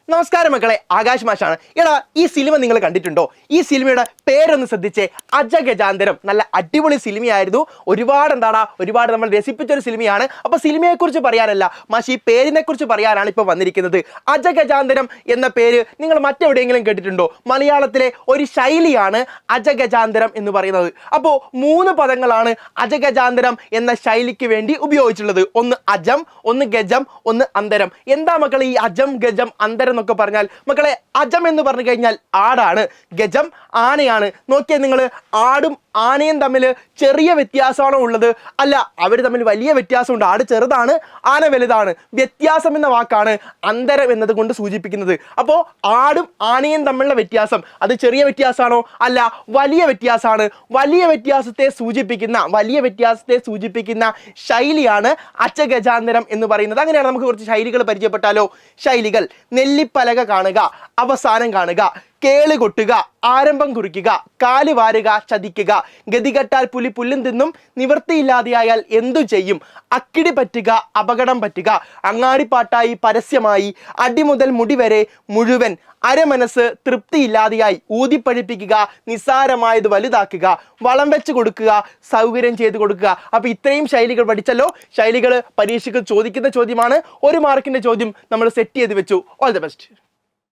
നമസ്കാരം മക്കളെ, ആകാശ് മാഷാണ്. എടാ, ഈ സിനിമ നിങ്ങൾ കണ്ടിട്ടുണ്ടോ? ഈ സിനിമയുടെ പേരൊന്ന് ശ്രദ്ധിച്ചേ, അജഗജാന്തരം. നല്ല അടിപൊളി സിനിമയായിരുന്നു. ഒരുപാട് നമ്മൾ രസിപ്പിച്ചൊരു സിനിമയാണ്. അപ്പോൾ സിനിമയെക്കുറിച്ച് പറയാനല്ല മാഷ്, ഈ പേരിനെ കുറിച്ച് പറയാനാണ് ഇപ്പോൾ വന്നിരിക്കുന്നത്. അജഗജാന്തരം എന്ന പേര് നിങ്ങൾ മറ്റെവിടെയെങ്കിലും കേട്ടിട്ടുണ്ടോ? മലയാളത്തിലെ ഒരു ശൈലിയാണ് അജഗജാന്തരം എന്ന് പറയുന്നത്. അപ്പോൾ 3 പദങ്ങളാണ് അജഗജാന്തരം എന്ന ശൈലിക്ക് വേണ്ടി ഉപയോഗിച്ചിട്ടുള്ളത്. ഒന്ന് അജം, ഒന്ന് ഗജം, ഒന്ന് അന്തരം. എന്താ മക്കളെ ഈ അജം, ഗജം, അന്തരം എന്നൊക്കെ പറഞ്ഞാൽ? മക്കളെ, അജം എന്ന് പറഞ്ഞു കഴിഞ്ഞാൽ ആടാണ്, ഗജം ആനയാണ്. നോക്കിയാൽ നിങ്ങൾ, ആടും ആനയും തമ്മിൽ ചെറിയ വ്യത്യാസമാണോ ഉള്ളത്? അല്ല, അവർ തമ്മിൽ വലിയ വ്യത്യാസമുണ്ട്. ആട് ചെറുതാണ്, ആന വലുതാണ്. വ്യത്യാസം എന്ന വാക്കാണ് അന്തരം എന്നതുകൊണ്ട് സൂചിപ്പിക്കുന്നത്. അപ്പോൾ ആടും ആനയും തമ്മിലുള്ള വ്യത്യാസം അത് ചെറിയ വ്യത്യാസമാണോ? അല്ല, വലിയ വ്യത്യാസമാണ്. വലിയ വ്യത്യാസത്തെ സൂചിപ്പിക്കുന്ന ശൈലിയാണ് അജഗജാന്തരം എന്ന് പറയുന്നത്. അങ്ങനെയാണ്. നമുക്ക് കുറച്ച് ശൈലികൾ പരിചയപ്പെട്ടാലോ? ശൈലികൾ: നെല്ലിപ്പലക കാണുക, അവസാനം കാണുക, കേള് കൊട്ടുക, ആരംഭം കുറിക്കുക, കാല് വാരുക, ചതിക്കുക, ഗതികെട്ടാൽ പുലി പുല്ലും തിന്നും, നിവൃത്തിയില്ലാതെയായാൽ എന്തു ചെയ്യും, അക്കിടി പറ്റുക, അപകടം പറ്റുക, അങ്ങാടിപ്പാട്ടായി, പരസ്യമായി, അടിമുതൽ മുടി വരെ മുഴുവൻ, അരമനസ് തൃപ്തിയില്ലാതെയായി, ഊതിപ്പഴിപ്പിക്കുക, നിസ്സാരമായത് വലുതാക്കുക, വളം വെച്ച് കൊടുക്കുക, സൗകര്യം ചെയ്ത് കൊടുക്കുക. അപ്പോൾ ഇത്രയും ശൈലികൾ പഠിച്ചല്ലോ. ശൈലികൾ പരീക്ഷയ്ക്ക് ചോദിക്കുന്ന ചോദ്യമാണ്. 1 മാർക്കിന്റെ ചോദ്യം നമ്മൾ സെറ്റ് ചെയ്ത് വെച്ചു. All the best.